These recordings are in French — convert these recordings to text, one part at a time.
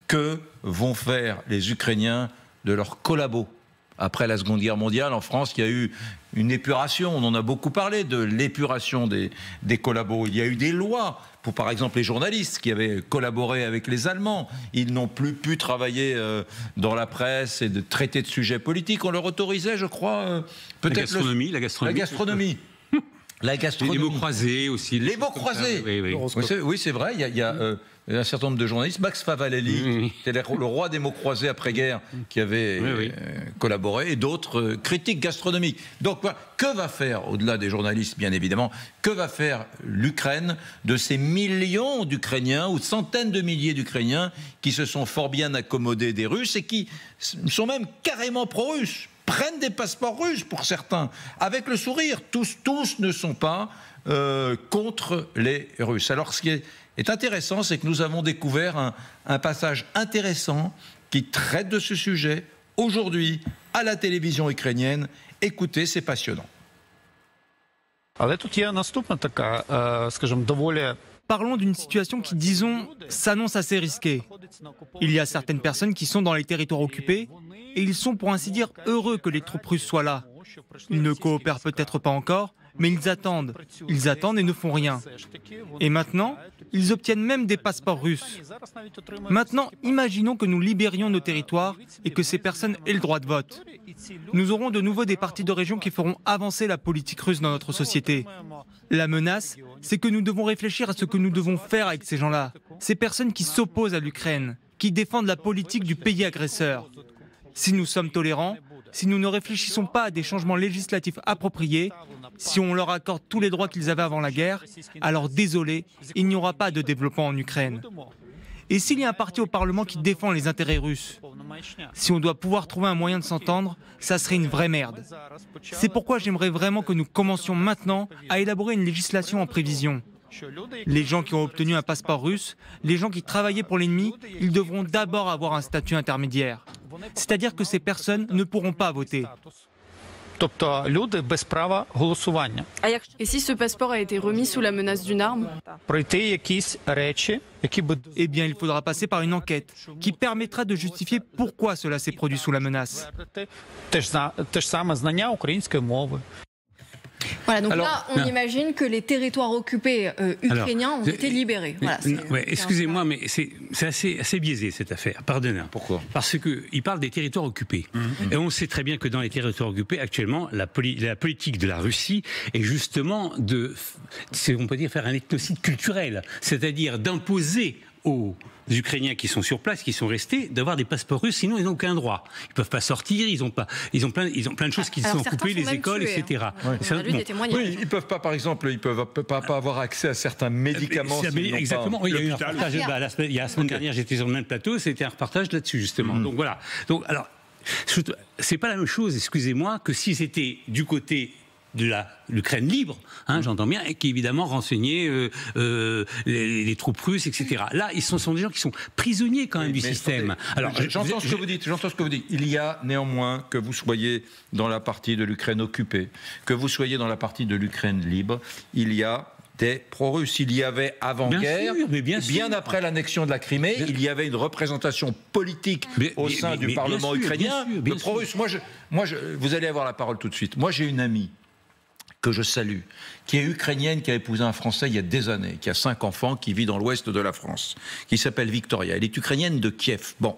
Que vont faire les Ukrainiens de leurs collabos? Après la Seconde Guerre mondiale, en France, il y a eu une épuration. On en a beaucoup parlé de l'épuration des collabos. Il y a eu des lois pour, par exemple, les journalistes qui avaient collaboré avec les Allemands. Ils n'ont plus pu travailler dans la presse et de traiter de sujets politiques. On leur autorisait, je crois, peut-être la gastronomie. La gastronomie. Les mots croisés aussi. Les mots croisés. Oui, c'est vrai. Il y a un certain nombre de journalistes. Max Favalelli, qui était le roi des mots croisés après-guerre, qui avait collaboré, et d'autres critiques gastronomiques. Donc, que va faire, au-delà des journalistes, bien évidemment, que va faire l'Ukraine de ces millions d'Ukrainiens, ou centaines de milliers d'Ukrainiens, qui se sont fort bien accommodés des Russes et qui sont même carrément pro-russes, prennent des passeports russes pour certains, avec le sourire. Tous ne sont pas contre les Russes. Alors, ce qui est intéressant, c'est que nous avons découvert un passage intéressant qui traite de ce sujet aujourd'hui à la télévision ukrainienne. Écoutez, c'est passionnant. Parlons d'une situation qui, disons, s'annonce assez risquée. Il y a certaines personnes qui sont dans les territoires occupés et ils sont, pour ainsi dire, heureux que les troupes russes soient là. Ils ne coopèrent peut-être pas encore, mais ils attendent. Ils attendent et ne font rien. Et maintenant, ils obtiennent même des passeports russes. Maintenant, imaginons que nous libérions nos territoires et que ces personnes aient le droit de vote. Nous aurons de nouveau des partis de région qui feront avancer la politique russe dans notre société. La menace, c'est que nous devons réfléchir à ce que nous devons faire avec ces gens-là. Ces personnes qui s'opposent à l'Ukraine, qui défendent la politique du pays agresseur. Si nous sommes tolérants, si nous ne réfléchissons pas à des changements législatifs appropriés, si on leur accorde tous les droits qu'ils avaient avant la guerre, alors désolé, il n'y aura pas de développement en Ukraine. Et s'il y a un parti au Parlement qui défend les intérêts russes, si on doit pouvoir trouver un moyen de s'entendre, ça serait une vraie merde. C'est pourquoi j'aimerais vraiment que nous commencions maintenant à élaborer une législation en prévision. Les gens qui ont obtenu un passeport russe, les gens qui travaillaient pour l'ennemi, ils devront d'abord avoir un statut intermédiaire. C'est-à-dire que ces personnes ne pourront pas voter. Et si ce passeport a été remis sous la menace d'une arme? Eh bien, il faudra passer par une enquête qui permettra de justifier pourquoi cela s'est produit sous la menace. Voilà, donc là, on imagine que les territoires occupés ukrainiens ont été libérés. Voilà, excusez-moi, mais c'est assez biaisé cette affaire. Pardonnez. Pourquoi? Parce qu'il parle des territoires occupés. Et on sait très bien que dans les territoires occupés, actuellement, la politique de la Russie est justement on peut dire, faire un ethnocide culturel. C'est-à-dire d'imposer aux Ukrainiens qui sont sur place, qui sont restés, d'avoir des passeports russes, sinon ils n'ont aucun droit. Ils ne peuvent pas sortir, ils ont plein de choses qui sont coupées, les écoles, etc. Oui, ils peuvent pas, par exemple, ils peuvent pas avoir accès à certains médicaments. Exactement. Il y a eu un reportage. Il y a la semaine dernière, j'étais sur le même plateau, c'était un reportage là-dessus justement. Donc voilà. Donc alors, c'est pas la même chose, excusez-moi, que si c'était du côté de l'Ukraine libre, j'entends bien, et qui évidemment renseignait les troupes russes, etc. Là, sont des gens qui sont prisonniers quand même du système. Alors, j'entends ce que vous dites. Il y a néanmoins, que vous soyez dans la partie de l'Ukraine occupée, que vous soyez dans la partie de l'Ukraine libre, il y a des pro-russes. Il y avait avant-guerre, bien après l'annexion de la Crimée, il y avait une représentation politique au sein du Parlement ukrainien de pro-russes. Vous allez avoir la parole tout de suite. Moi, j'ai une amie que je salue, qui est ukrainienne, qui a épousé un Français il y a des années, qui a 5 enfants, qui vit dans l'ouest de la France, qui s'appelle Victoria. Elle est ukrainienne de Kiev. Bon,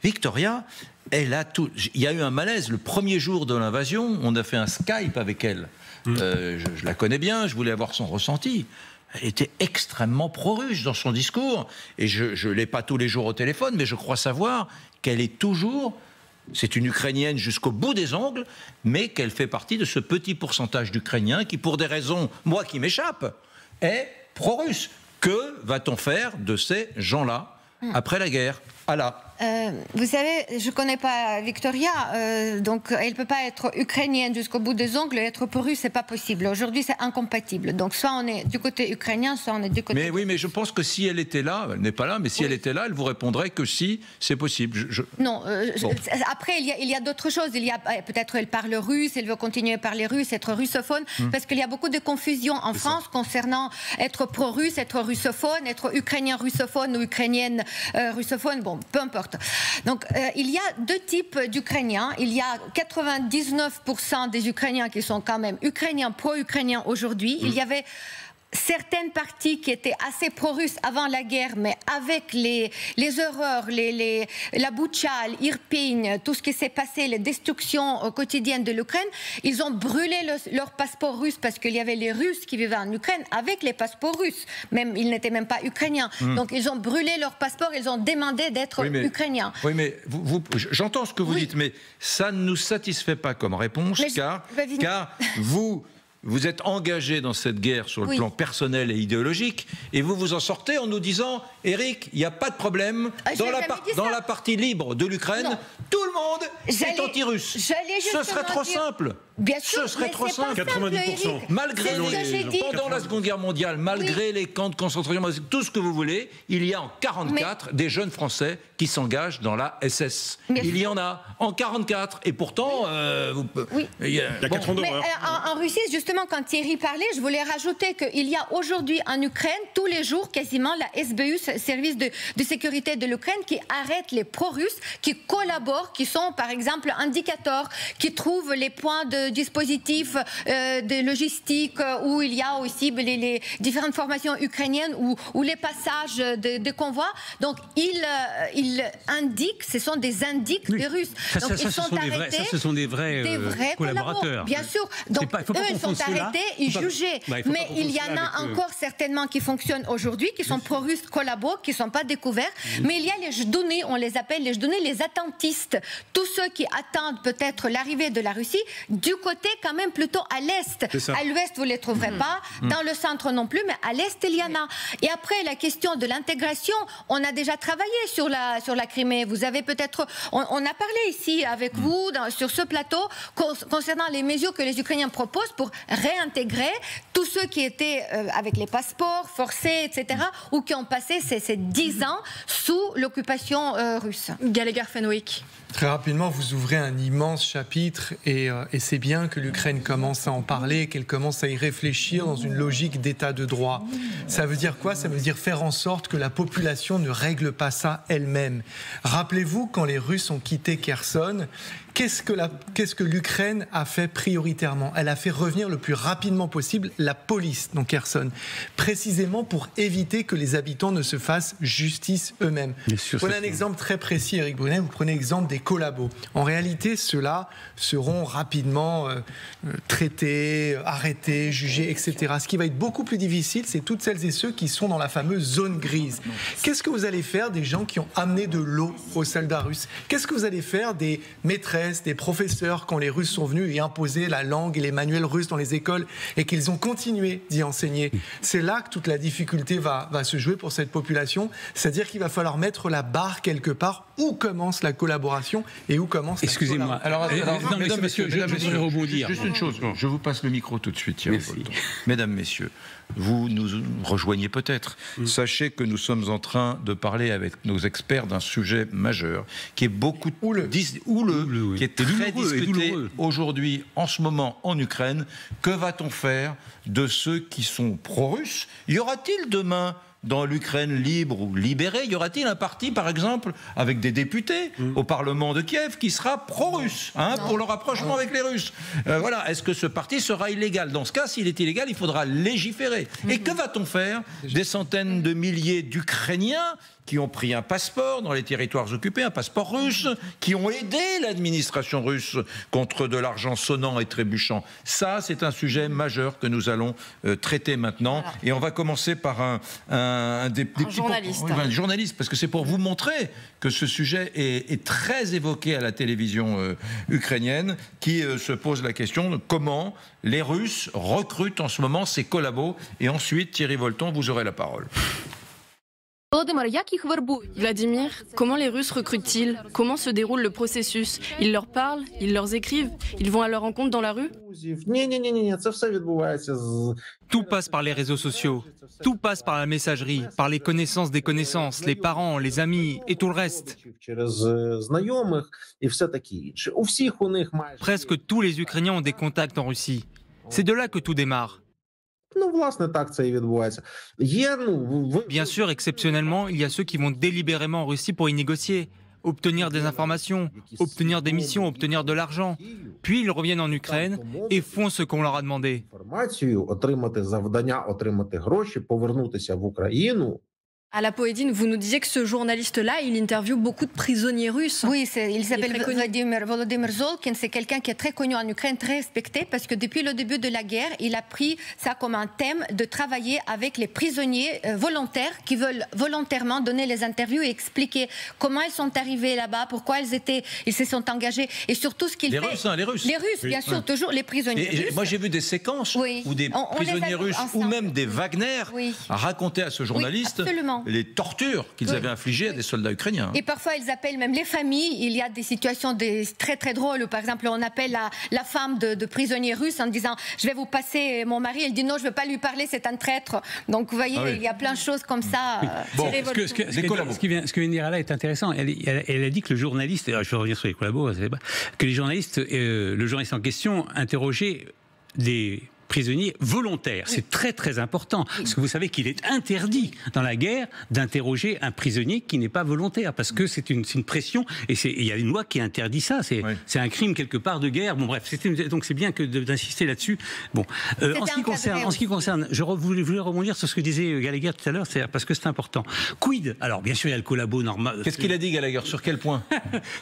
Victoria, elle a tout. Il y a eu un malaise le premier jour de l'invasion. On a fait un Skype avec elle. Je la connais bien. Je voulais avoir son ressenti. Elle était extrêmement pro-russe dans son discours. Et je l'ai pas tous les jours au téléphone, mais je crois savoir qu'elle est toujours. C'est une Ukrainienne jusqu'au bout des ongles, mais qu'elle fait partie de ce petit pourcentage d'Ukrainiens qui, pour des raisons, moi qui m'échappe, est pro-russe. Que va-t-on faire de ces gens-là après la guerre? Vous savez, je ne connais pas Victoria, donc elle ne peut pas être ukrainienne jusqu'au bout des ongles et être pro-russe, ce n'est pas possible. Aujourd'hui, c'est incompatible. Donc soit on est du côté ukrainien, soit on est du côté... Mais oui, mais je pense que si elle était là, elle n'est pas là, mais si elle était là, elle vous répondrait que si, c'est possible. Non, après, il y a d'autres choses. Il y a peut-être elle parle russe, elle veut continuer à parler russe, être russophone, parce qu'il y a beaucoup de confusion en France concernant être pro-russe, être russophone, être ukrainien russophone ou ukrainienne russophone, bon, peu importe. Donc, il y a deux types d'Ukrainiens. Il y a 99% des Ukrainiens qui sont quand même ukrainiens, pro-ukrainiens aujourd'hui. Il y avait certaines parties qui étaient assez pro-russes avant la guerre, mais avec les horreurs, la Boutcha, l'Irpin, tout ce qui s'est passé, les destructions quotidiennes de l'Ukraine, ils ont brûlé leur passeport russe parce qu'il y avait les Russes qui vivaient en Ukraine avec les passeports russes. Même, ils n'étaient même pas ukrainiens. Donc, ils ont brûlé leur passeport, ils ont demandé d'être ukrainiens. Oui, mais j'entends ce que vous dites, mais ça ne nous satisfait pas comme réponse, car vous êtes engagé dans cette guerre sur le plan personnel et idéologique, et vous vous en sortez en nous disant, Éric, il n'y a pas de problème, dans la partie libre de l'Ukraine, tout le monde est anti-russe. Ce serait trop simple. Bien sûr, ce serait trop simple. 90%. Malgré pendant la Seconde Guerre mondiale, malgré les camps de concentration, tout ce que vous voulez, il y a en 1944 des jeunes Français qui s'engagent dans la SS. Il y en a en 1944, et pourtant, il y a 4 ans d'horreur. En Russie, justement, quand Thierry parlait, je voulais rajouter qu'il y a aujourd'hui en Ukraine, tous les jours, quasiment, la SBU, Service de sécurité de l'Ukraine, qui arrête les pro-russes, qui collaborent, qui sont, par exemple, indicateurs, qui trouvent les points de dispositifs de logistique où il y a aussi les différentes formations ukrainiennes ou les passages de convois. Donc, ils indiquent, ce sont des indices des Russes. Donc, ils sont arrêtés. Ce sont des vrais collaborateurs. Bien sûr. Donc, eux, ils sont arrêtés et jugés. Mais il y en a encore certainement qui fonctionnent aujourd'hui, qui sont pro-russes, collaborent, qui ne sont pas découverts. Mais il y a les jdouni, on les appelle les jdouni, les attentistes. Tous ceux qui attendent peut-être l'arrivée de la Russie, du côté quand même plutôt à l'Est. À l'Ouest, vous ne les trouverez pas. Dans le centre non plus, mais à l'Est, il y en a. Et après, la question de l'intégration, on a déjà travaillé sur la Crimée. Vous avez peut-être... On a parlé ici avec vous, sur ce plateau, concernant les mesures que les Ukrainiens proposent pour réintégrer tous ceux qui étaient avec les passeports forcés, etc., ou qui ont passé ces 10 ans sous l'occupation russe. Gallagher Fenwick. Très rapidement, vous ouvrez un immense chapitre et c'est bien que l'Ukraine commence à en parler, qu'elle commence à y réfléchir dans une logique d'état de droit. Ça veut dire quoi? Ça veut dire faire en sorte que la population ne règle pas ça elle-même. Rappelez-vous, quand les Russes ont quitté Kherson, qu'est-ce que l'Ukraine a fait prioritairement? Elle a fait revenir le plus rapidement possible la police dans Kherson, précisément pour éviter que les habitants ne se fassent justice eux-mêmes. Prenez un exemple très précis, Éric Brunet, vous prenez l'exemple des collabos. En réalité, ceux-là seront rapidement traités, arrêtés, jugés, etc. Ce qui va être beaucoup plus difficile, c'est toutes celles et ceux qui sont dans la fameuse zone grise. Qu'est-ce que vous allez faire des gens qui ont amené de l'eau aux soldats russes? Qu'est-ce que vous allez faire des maîtresses, des professeurs, quand les Russes sont venus et imposer la langue et les manuels russes dans les écoles et qu'ils ont continué d'y enseigner? C'est là que toute la difficulté va se jouer pour cette population. C'est-à-dire qu'il va falloir mettre la barre quelque part. Où commence la collaboration et où commence la Excusez-moi. Alors, mesdames, messieurs, je vais rebondir. Juste une chose, je vous passe le micro tout de suite, Thierry Bolton. Mesdames, messieurs, vous nous rejoignez peut-être. Sachez que nous sommes en train de parler avec nos experts d'un sujet majeur qui est beaucoup houleux, qui est très discuté aujourd'hui, en ce moment, en Ukraine. Que va-t-on faire de ceux qui sont pro-russes? Y aura-t-il demain, dans l'Ukraine libre ou libérée, y aura-t-il un parti, par exemple, avec des députés au Parlement de Kiev qui sera pro-russe, pour le rapprochement avec les Russes? Voilà. Est-ce que ce parti sera illégal? Dans ce cas, s'il est illégal, il faudra légiférer. Et que va-t-on faire des centaines de milliers d'Ukrainiens qui ont pris un passeport dans les territoires occupés, un passeport russe, qui ont aidé l'administration russe contre de l'argent sonnant et trébuchant? Ça, c'est un sujet majeur que nous allons traiter maintenant. Voilà. Et on va commencer par un journaliste. Un journaliste, parce que c'est pour vous montrer que ce sujet est très évoqué à la télévision ukrainienne, qui se pose la question de comment les Russes recrutent en ce moment ces collabos. Et ensuite, Thierry Bolton, vous aurez la parole. Vladimir, comment les Russes recrutent-ils? Comment se déroule le processus? Ils leur parlent? Ils leur écrivent? Ils vont à leur rencontre dans la rue? Tout passe par les réseaux sociaux, tout passe par la messagerie, par les connaissances des connaissances, les parents, les amis et tout le reste. Presque tous les Ukrainiens ont des contacts en Russie. C'est de là que tout démarre. Bien sûr, exceptionnellement, il y a ceux qui vont délibérément en Russie pour y négocier, obtenir des informations, obtenir des missions, obtenir de l'argent. Puis ils reviennent en Ukraine et font ce qu'on leur a demandé. À la Poédine, vous nous disiez que ce journaliste-là, il interviewe beaucoup de prisonniers russes. Oui, il s'appelle Volodymyr Zolkin. C'est quelqu'un qui est très connu en Ukraine, très respecté, parce que depuis le début de la guerre, il a pris ça comme un thème de travailler avec les prisonniers volontaires qui veulent volontairement donner les interviews et expliquer comment ils sont arrivés là-bas, pourquoi ils se sont engagés, et surtout ce qu'ils font. Les Russes. Les Russes, bien sûr, toujours les prisonniers russes. Moi, j'ai vu des séquences où des prisonniers russes ou même des Wagner racontaient à ce journaliste les tortures qu'ils avaient infligées à des soldats ukrainiens. Et parfois, ils appellent même les familles. Il y a des situations très très drôles où, par exemple, on appelle la femme de prisonnier russe en disant « Je vais vous passer mon mari ». Elle dit « Non, je ne veux pas lui parler, c'est un traître ». Donc, vous voyez, il y a plein de choses comme ça. Bon, ce que vient de dire là est intéressant. Elle a dit que le journaliste, je vais revenir sur les collabos, que les journalistes, le journaliste en question interrogeait des prisonniers volontaires. C'est très très important, parce que vous savez qu'il est interdit dans la guerre d'interroger un prisonnier qui n'est pas volontaire, parce que c'est une pression, et il y a une loi qui interdit ça. C'est un crime quelque part de guerre. Bon bref, donc c'est bien que d'insister là-dessus. Bon, en ce qui concerne, je voulais rebondir sur ce que disait Gallagher tout à l'heure, parce que c'est important. Quid? Alors bien sûr, il y a le collabo normal. Qu'est-ce qu'il a dit, Gallagher? Sur quel point?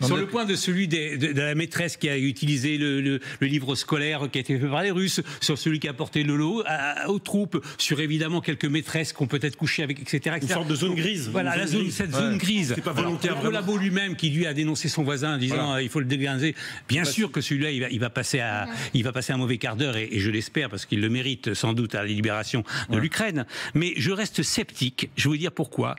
Sur le point de celui de la maîtresse qui a utilisé le livre scolaire qui a été fait par les Russes, sur celui qui a porté le lot aux troupes, sur évidemment quelques maîtresses qui ont peut-être couché avec, etc. Une sorte de zone grise. Voilà, cette zone grise. C'est pas volontaire. Le collabo lui-même qui lui a dénoncé son voisin en disant il faut le dégazer. Bien sûr que celui-là, il va passer un mauvais quart d'heure, et je l'espère, parce qu'il le mérite sans doute à la libération de l'Ukraine. Mais je reste sceptique, je vais vous dire pourquoi,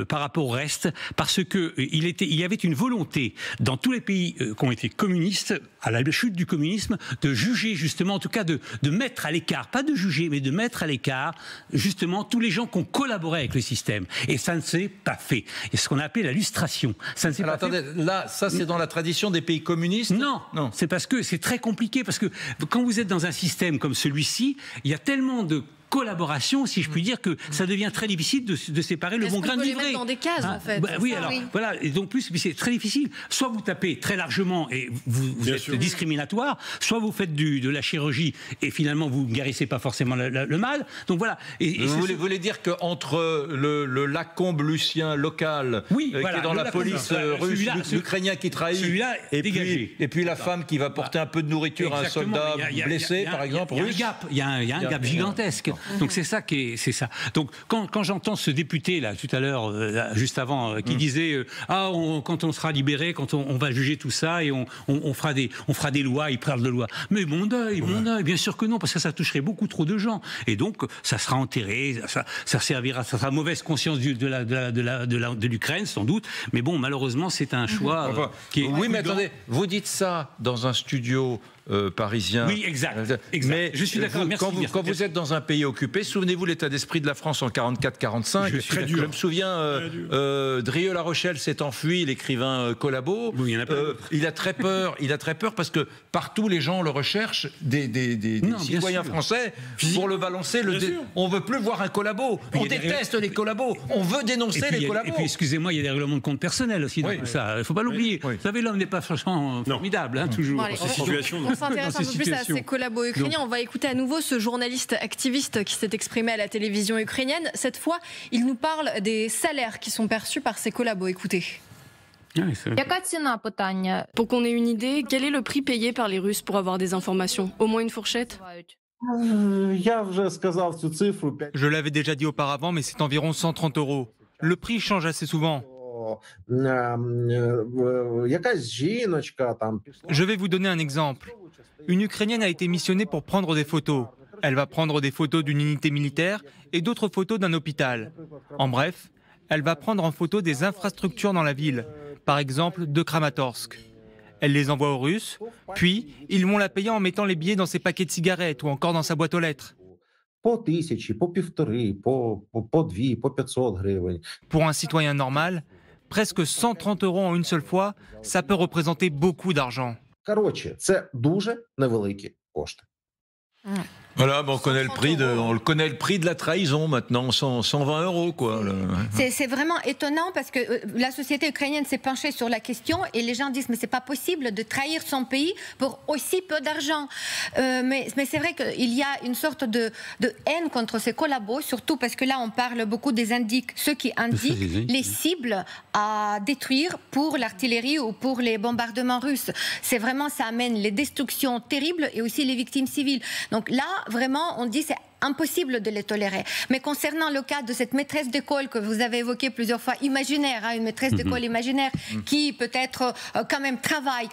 par rapport au reste, parce que il y avait une volonté dans tous les pays qui ont été communistes, à la chute du communisme, de juger justement, en tout cas de mettre à l'écart, pas de juger, mais de mettre à l'écart justement tous les gens qui ont collaboré avec le système. Et ça ne s'est pas fait. Et ce qu'on a appelé la lustration. Ça ne s'est pas fait. Là, ça c'est dans la tradition des pays communistes? Non. C'est parce que c'est très compliqué, parce que quand vous êtes dans un système comme celui-ci, il y a tellement de collaboration, si je puis dire, que ça devient très difficile de séparer le bon grain du vrai. Mettre dans des cases, en fait. Oui, alors, voilà, et donc c'est très difficile. Soit vous tapez très largement et vous êtes discriminatoire, soit vous faites de la chirurgie et finalement vous ne guérissez pas forcément le mal. Donc voilà. Et vous voulez dire qu'entre le Lacombe Lucien local, qui est dans la police russe, l'Ukrainien qui trahit, et puis la femme qui va porter un peu de nourriture à un soldat blessé, par exemple, russe. Il y a un gap gigantesque. Donc c'est ça c'est ça. Donc quand j'entends ce député là tout à l'heure, juste avant, qui disait quand on sera libéré, quand on va juger tout ça et on fera des lois, il parle de lois. Mais mon deuil, bien sûr que non, parce que ça toucherait beaucoup trop de gens. Et donc ça sera enterré, ça servira, ça sera mauvaise conscience de l'Ukraine sans doute. Mais bon, malheureusement c'est un choix qui est. Oui, mais attendez, vous dites ça dans un studio parisien. Oui, exact. Mais je suis d'accord. Quand vous êtes dans un pays occupé, souvenez-vous l'état d'esprit de la France en 44-45. Je me souviens, Drieux-La Rochelle s'est enfui, l'écrivain Collabo. Oui, il a très peur. Il a très peur parce que partout les gens le recherchent, des citoyens français, pour le balancer. On veut plus voir un collabo. On déteste les collabos. On veut dénoncer les collabos. Et puis, excusez-moi, il y a des règlements de compte personnels aussi dans tout ça. Il ne faut pas l'oublier. Vous savez, l'homme n'est pas franchement formidable, toujours. On s'intéresse un peu plus à ces collabos ukrainiens. On va écouter à nouveau ce journaliste activiste qui s'est exprimé à la télévision ukrainienne. Cette fois, il nous parle des salaires qui sont perçus par ces collabos. Écoutez. Pour qu'on ait une idée, quel est le prix payé par les Russes pour avoir des informations? Au moins une fourchette? Je l'avais déjà dit auparavant, mais c'est environ 130 €. Le prix change assez souvent. Je vais vous donner un exemple. Une Ukrainienne a été missionnée pour prendre des photos. Elle va prendre des photos d'une unité militaire et d'autres photos d'un hôpital. En bref, Elle va prendre en photo des infrastructures dans la ville, par exemple de Kramatorsk. Elle les envoie aux Russes, puis ils vont la payer en mettant les billets dans ses paquets de cigarettes ou encore dans sa boîte aux lettres. Pour un citoyen normal, presque 130 € en une seule fois, ça peut représenter beaucoup d'argent. Voilà, on connaît le prix de la trahison maintenant, 120 €, quoi. C'est vraiment étonnant parce que la société ukrainienne s'est penchée sur la question et les gens disent mais c'est pas possible de trahir son pays pour aussi peu d'argent. Mais c'est vrai qu'il y a une sorte de haine contre ces collabos, surtout parce que là on parle beaucoup des ceux qui indiquent les cibles à détruire pour l'artillerie ou pour les bombardements russes. C'est vraiment, ça amène les destructions terribles et aussi les victimes civiles. Donc là, vraiment, on dit c'est impossible de les tolérer. Mais concernant le cas de cette maîtresse d'école que vous avez évoqué plusieurs fois, imaginaire, une maîtresse d'école imaginaire qui peut-être quand même travaille.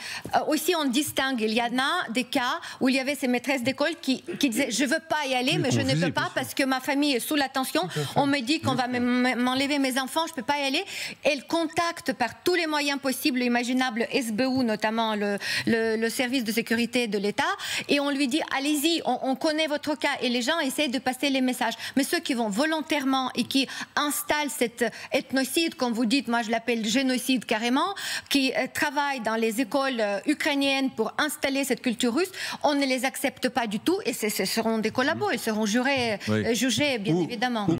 Aussi, on distingue. Il y en a des cas où il y avait ces maîtresses d'école qui disaient je ne veux pas y aller, mais je ne peux pas parce que ma famille est sous la tension. On me dit qu'on va m'enlever mes enfants, je ne peux pas y aller. Elle contacte par tous les moyens possibles, imaginables, SBU, notamment le service de sécurité de l'État, et on lui dit allez-y, on connaît votre cas. Et les gens essaient de passer les messages. Mais ceux qui vont volontairement et qui installent cet ethnocide, comme vous dites, moi je l'appelle génocide carrément, qui travaillent dans les écoles ukrainiennes pour installer cette culture russe, on ne les accepte pas du tout et ce seront des collabos, ils seront jugés bien évidemment.